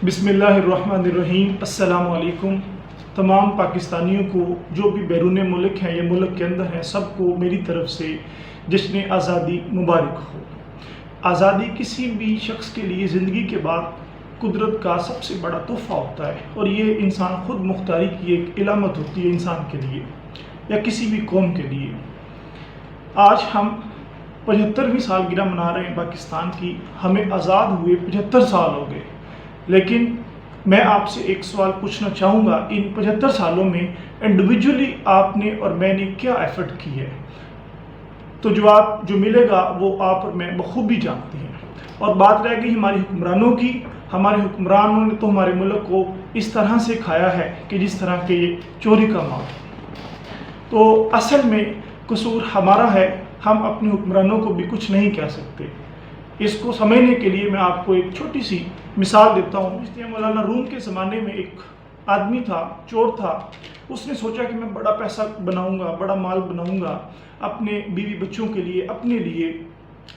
بسم اللہ الرحمن الرحیم۔ السلام علیکم تمام پاکستانیوں کو جو بھی بیرون ملک ہیں یا ملک کے اندر ہیں، سب کو میری طرف سے جشن آزادی مبارک ہو۔ آزادی کسی بھی شخص کے لیے زندگی کے بعد قدرت کا سب سے بڑا تحفہ ہوتا ہے، اور یہ انسان خود مختاری کی ایک علامت ہوتی ہے انسان کے لیے یا کسی بھی قوم کے لیے۔ آج ہم 75ویں سالگرہ منا رہے ہیں پاکستان کی۔ ہمیں آزاد ہوئے 75 سال ہو گئے، لیکن میں آپ سے ایک سوال پوچھنا چاہوں گا، ان 75 سالوں میں انڈیویجولی آپ نے اور میں نے کیا ایفرٹ کی ہے؟ تو جواب جو ملے گا وہ آپ اور میں بخوبی جانتے ہیں۔ اور بات رہ گئی ہماری حکمرانوں کی۔ ہمارے حکمرانوں نے تو ہمارے ملک کو اس طرح سے کھایا ہے کہ جس طرح کہ یہ چوری کا مال۔ تو اصل میں قصور ہمارا ہے، ہم اپنے حکمرانوں کو بھی کچھ نہیں کہہ سکتے۔ اس کو سمجھنے کے لیے میں آپ کو ایک چھوٹی سی مثال دیتا ہوں۔ مولانا روم کے زمانے میں ایک آدمی تھا، چور تھا۔ اس نے سوچا کہ میں بڑا پیسہ بناؤں گا، بڑا مال بناؤں گا اپنے بیوی بچوں کے لیے، اپنے لیے۔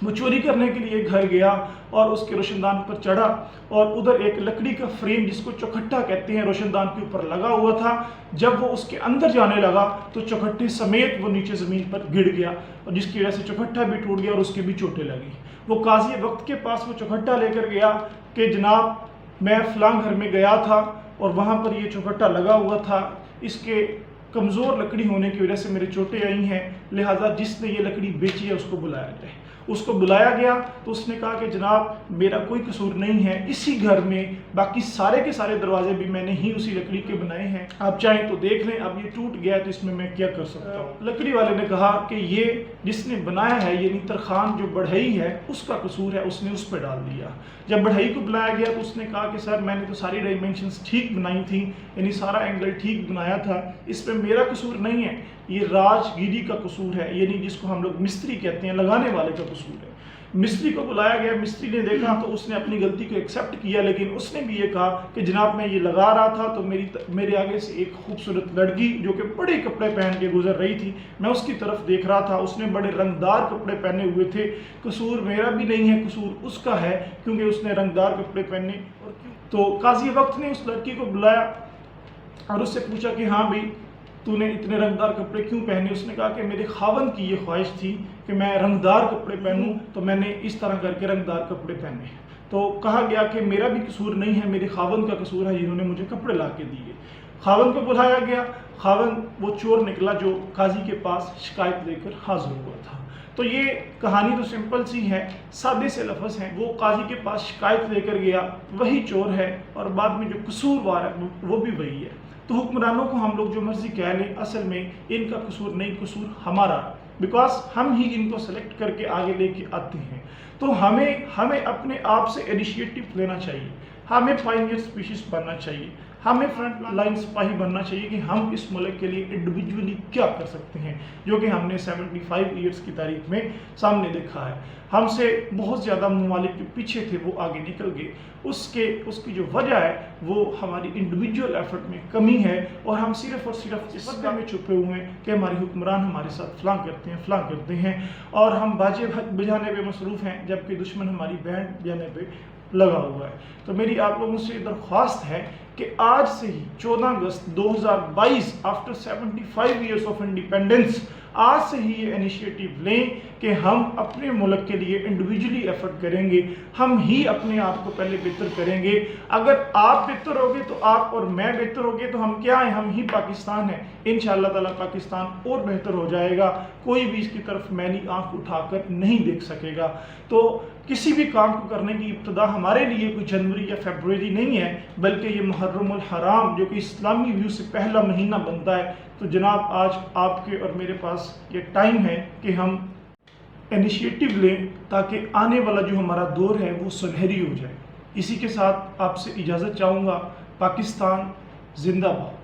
وہ چوری کرنے کے لیے گھر گیا اور اس کے روشن دان پر چڑھا، اور ادھر ایک لکڑی کا فریم جس کو چوکھٹا کہتے ہیں روشن دان کے اوپر لگا ہوا تھا۔ جب وہ اس کے اندر جانے لگا تو چوکھٹے سمیت وہ نیچے زمین پر گر گیا، اور جس کی وجہ سے چوکھٹا بھی ٹوٹ گیا اور اس کے بھی چوٹیں لگی۔ وہ قاضی وقت کے پاس وہ چوکھٹا لے کر گیا کہ جناب میں فلاں گھر میں گیا تھا اور وہاں پر یہ چوکھٹا لگا ہوا تھا، اس کے کمزور لکڑی ہونے کی وجہ سے میرے چوٹیں آئی ہیں، لہٰذا جس نے یہ لکڑی بیچی ہے اس کو بلایا جائے۔ اس کو بلایا گیا تو اس نے کہا کہ جناب میرا کوئی قصور نہیں ہے، اسی گھر میں باقی سارے کے سارے دروازے بھی میں نے ہی اسی لکڑی کے بنائے ہیں، آپ چاہیں تو دیکھ لیں، اب یہ ٹوٹ گیا تو اس میں کیا کر سکتا ہوں۔ لکڑی والے نے کہا کہ یہ جس نے بنایا ہے یعنی ترخان جو بڑھئی ہے اس کا قصور ہے، اس نے اس پہ ڈال دیا۔ جب بڑھئی کو بلایا گیا تو اس نے کہا کہ سر میں نے تو ساری ڈائمینشنز ٹھیک بنائی تھیں، یعنی سارا اینگل ٹھیک بنایا تھا، اس پہ میرا قصور نہیں ہے، یہ راج گیری کا قصور ہے، یعنی جس کو ہم لوگ مستری کہتے ہیں، لگانے والے کا قصور ہے۔ مستری کو بلایا گیا، مستری نے دیکھا تو اس نے اپنی غلطی کو ایکسیپٹ کیا، لیکن اس نے بھی یہ کہا کہ جناب میں یہ لگا رہا تھا تو میرے آگے سے ایک خوبصورت لڑکی جو کہ بڑے کپڑے پہن کے گزر رہی تھی، میں اس کی طرف دیکھ رہا تھا، اس نے بڑے رنگدار کپڑے پہنے ہوئے تھے، قصور میرا بھی نہیں ہے، قصور اس کا ہے کیونکہ اس نے رنگدار کپڑے پہنے۔ تو قاضی وقت نے اس لڑکی کو بلایا اور اس سے پوچھا کہ ہاں بھائی تو نے اتنے رنگدار کپڑے کیوں پہنے؟ اس نے کہا کہ میرے خاوند کی یہ خواہش تھی کہ میں رنگدار کپڑے پہنوں تو میں نے اس طرح کر کے رنگدار کپڑے پہنے۔ تو کہا گیا کہ میرا بھی قصور نہیں ہے، میرے خاوند کا قصور ہے جنہوں نے مجھے کپڑے لا کے دیے۔ خاوند کو بلایا گیا، خاوند وہ چور نکلا جو قاضی کے پاس شکایت لے کر حاضر ہوا تھا۔ تو یہ کہانی تو سمپل سی ہے، سادے سے لفظ ہیں۔ وہ قاضی کے پاس شکایت لے کر گیا، وہی چور ہے، اور بعد میں جو قصوروار ہے وہ بھی وہی ہے۔ تو حکمرانوں کو ہم لوگ جو مرضی کہہ لیں، اصل میں ان کا قصور نہیں، قصور ہمارا، بیکاز ہم ہی ان کو سلیکٹ کر کے آگے لے کے آتے ہیں۔ تو ہمیں اپنے آپ سے انیشیٹو لینا چاہیے، ہمیں پائنیئر اسپیشیز بننا چاہیے، ہمیں فرنٹ لائن سپاہی بننا چاہیے کہ ہم اس ملک کے لیے انڈیویجولی کیا کر سکتے ہیں، جو کہ ہم نے 75 ایئرس کی تاریخ میں سامنے دیکھا ہے۔ ہم سے بہت زیادہ ممالک جو پیچھے تھے وہ آگے نکل گئے، اس کی جو وجہ ہے وہ ہماری انڈیویجول ایفرٹ میں کمی ہے، اور ہم صرف اور صرف اس وجہ میں چھپے ہوئے ہیں کہ ہمارے حکمران ہمارے ساتھ فلاں کرتے ہیں اور ہم باجے بجانے پہ مصروف ہیں، جبکہ دشمن ہماری بینڈ بجانے پہ لگا ہوا ہے۔ تو میری آپ لوگوں سے درخواست ہے کہ آج سے ہی 14 اگست 2022 آفٹر 75 ایئرس آف انڈیپینڈنس، آج سے ہی یہ انیشیٹو لیں کہ ہم اپنے ملک کے لیے انڈیویجولی ایفرٹ کریں گے، ہم ہی اپنے آپ کو پہلے بہتر کریں گے۔ اگر آپ بہتر ہوگے تو آپ اور میں بہتر ہوگے تو ہم کیا ہیں؟ ہم ہی پاکستان ہیں۔ انشاءاللہ تعالیٰ پاکستان اور بہتر ہو جائے گا، کوئی بھی اس کی طرف میلی آنکھ اٹھا کر نہیں دیکھ سکے گا۔ تو کسی بھی کام کو کرنے کی ابتدا ہمارے لیے کوئی جنوری یا فیبروری نہیں ہے، بلکہ یہ محرم الحرام جو کہ اسلامی ویو سے پہلا مہینہ بنتا ہے۔ تو جناب آج آپ کے اور میرے پاس یہ ٹائم ہے کہ ہم انیشیٹو لیں تاکہ آنے والا جو ہمارا دور ہے وہ سنہری ہو جائے۔ اسی کے ساتھ آپ سے اجازت چاہوں گا۔ پاکستان زندہ باد۔